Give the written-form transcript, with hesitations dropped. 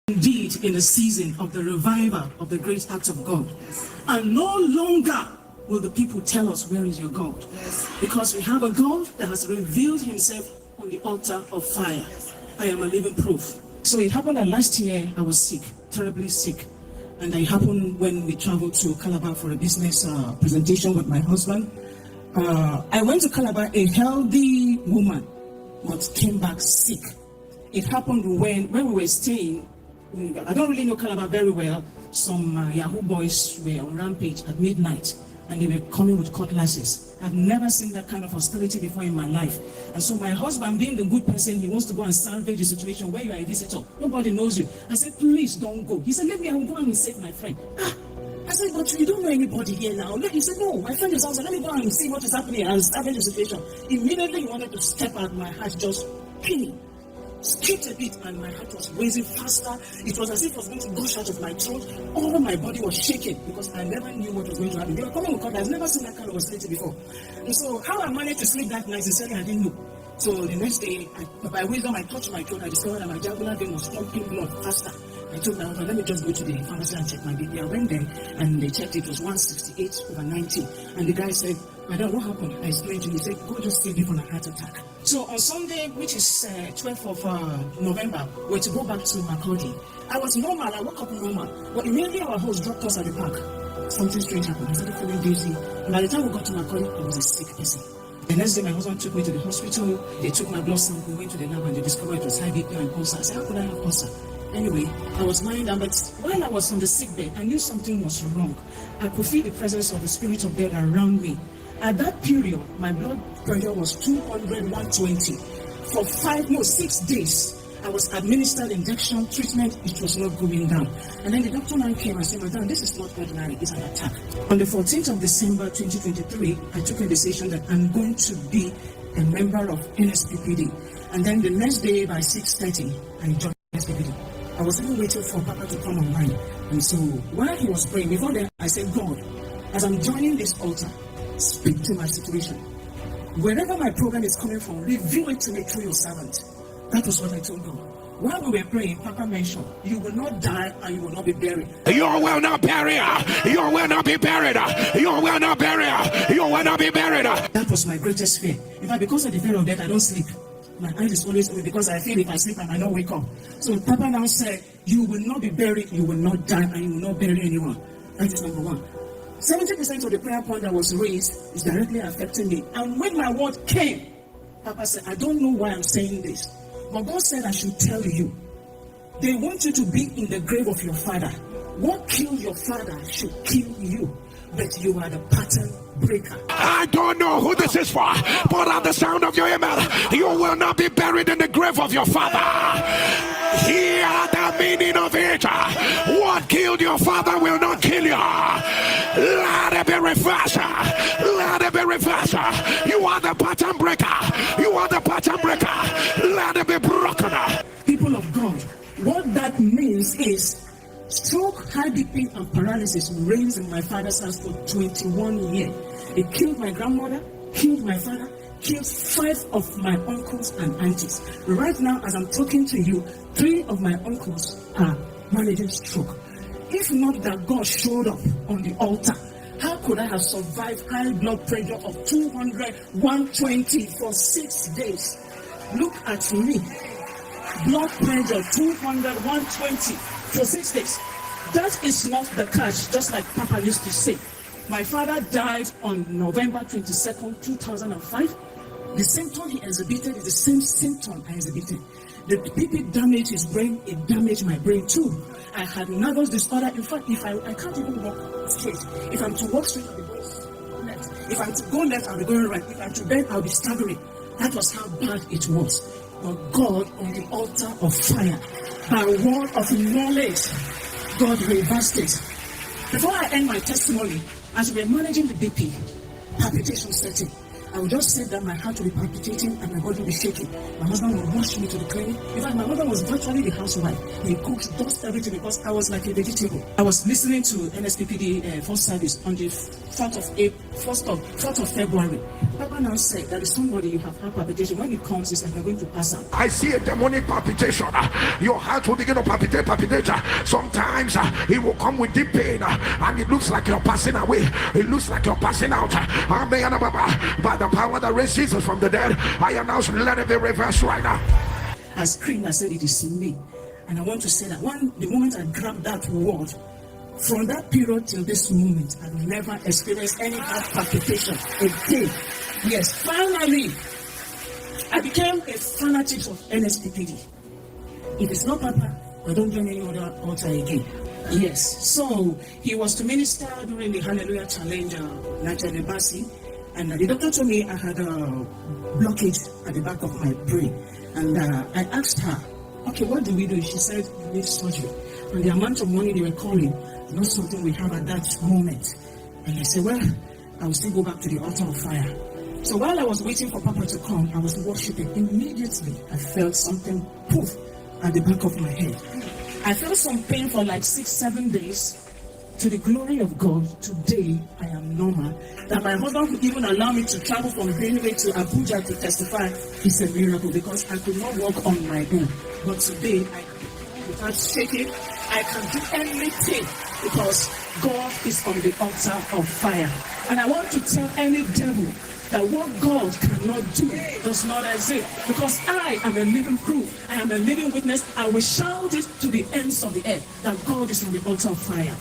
Indeed, in the season of the revival of the great acts of God. And no longer will the people tell us, where is your God? Because we have a God that has revealed himself on the altar of fire. I am a living proof. So it happened that last year I was sick, terribly sick. And it happened when we traveled to Calabar for a business presentation with my husband. I went to Calabar, a healthy woman, but came back sick. It happened when we were staying. I don't really know Calabar very well. Some Yahoo boys were on rampage at midnight, and they were coming with cutlasses. I've never seen that kind of hostility before in my life. And so my husband, being the good person, he wants to go and salvage the situation where you are a visitor. Nobody knows you. I said, please don't go. He said, let me go and save my friend. I said, but you don't know anybody here now. He said, no, my friend is outside. Let me go and see what is happening and salvage the situation. Immediately he wanted to step out. My heart just pinning. Skipped a bit and my heart was racing faster. It was as if it was going to gush out of my throat. All my body was shaking because I never knew what was going to happen. They were coming with God. I've never seen that kind of hostility before. And so how I managed to sleep that night, sincerely, I didn't know. So the next day, by wisdom, I touched my throat. I discovered that my jugular vein was pumping blood faster. I told my husband, let me just go to the pharmacy and check my BP. I went there and they checked it was 168/90. And the guy said, Madam, what happened? I explained to him. He said, go just save me from a heart attack. So on Sunday, which is 12th of November, we're to go back to Makurdi. I was normal. I woke up normal. But immediately our host dropped us at the park. Something strange happened. I started feeling dizzy. And by the time we got to Makurdi, I was a sick person. The next day, my husband took me to the hospital. They took my blood sample, went to the lab, and they discovered it was high BP and ulcer. I said, how could I have ulcer? Anyway, I was lying down, but while I was on the sick bed, I knew something was wrong. I could feel the presence of the spirit of death around me. At that period, my blood pressure was 200/120. For 6 days, I was administered injection treatment. It was not going down. And then the doctor now came and said, Madam, this is not ordinary, it's an attack. On the 14th of December 2023, I took a decision that I'm going to be a member of NSPPD. And then the next day by 6:30, I joined NSPPD. I was even waiting for Papa to come online. And so while he was praying, before then, I said, God, as I'm joining this altar, speak to my situation. Wherever my program is coming from, reveal it to me through your servant. That was what I told God. While we were praying, Papa mentioned, you will not die and you will not be buried. You will not bury her. You will not be buried. You will not bury her. You will not be buried. That was my greatest fear. In fact, because of the fear of death, I don't sleep. My eyes is always open because I feel if I sleep, I might not wake up. So Papa now said, you will not be buried, you will not die, and you will not bury anyone. That is number one. 70% of the prayer point that was raised is directly affecting me. And when my word came, Papa said, I don't know why I'm saying this, but God said I should tell you. They want you to be in the grave of your father. What killed your father should kill you, but you are the pattern breaker. I don't know who this is for, but at the sound of your email, you will not be buried in the grave of your father. Hear the meaning of it. What killed your father will not kill you. Let it be reversed. Let it be reversed. You are the pattern breaker. You are the pattern breaker. Let it be broken. People of God, what that means is stroke, high BP, and paralysis reigns in my father's house for 21 years. It killed my grandmother, killed my father, killed 5 of my uncles and aunties. Right now, as I'm talking to you, 3 of my uncles are managing stroke. If not that God showed up on the altar, how could I have survived high blood pressure of 200/120 for 6 days? Look at me. Blood pressure 200/120 for 6 days. That is not the catch, just like Papa used to say. My father died on November 22nd, 2005. The symptom he exhibited is the same symptom I exhibited. The BP damaged his brain, it damaged my brain too. I had nervous disorder. In fact, if I can't even walk straight. If I'm to walk straight, I'll be going left. If I'm to go left, I'll be going right. If I'm to bend, I'll be staggering. That was how bad it was. But God on the altar of fire, by word of knowledge, God reversed it. Before I end my testimony, as we were managing the BP, palpitation setting, I would just sit down, my heart would be palpitating and my body would be shaking. My husband would rush me to the clinic. In fact, my mother was virtually the housewife. He cooks, does everything because I was like a vegetable. I was listening to NSPPD first service on the 4th of February. Papa now said that is somebody you have heart palpitation. When it comes, it's like you're going to pass out. I see a demonic palpitation. Your heart will begin to palpitate. Sometimes it will come with deep pain and it looks like you're passing away. It looks like you're passing out. By the power that raised Jesus from the dead, I announce, let it be reversed right now. I screamed, I said, it is me. And I want to say that the moment I grabbed that word, from that period till this moment, I've never experienced any heart palpitation again. Yes, finally, I became a fanatic of NSPPD. If it's not Papa, I don't join any other altar again. Yes, so he was to minister during the Hallelujah Challenge, Nigeria Embassy, and the doctor told me I had a blockage at the back of my brain. And I asked her, okay, what do we do? She said, we need surgery. And the amount of money they were calling, not something we have at that moment. And I said, well, I will still go back to the altar of fire. So while I was waiting for Papa to come, I was worshiping. Immediately, I felt something poof at the back of my head. I felt some pain for like 6-7 days. To the glory of God, today I am normal. That my husband could even allow me to travel from Benue to Abuja to testify is a miracle because I could not walk on my own. But today, without shaking, I can do anything because God is on the altar of fire. And I want to tell any devil that what God cannot do does not exist. Because I am a living proof. I am a living witness. I will shout it to the ends of the earth that God is on the altar of fire.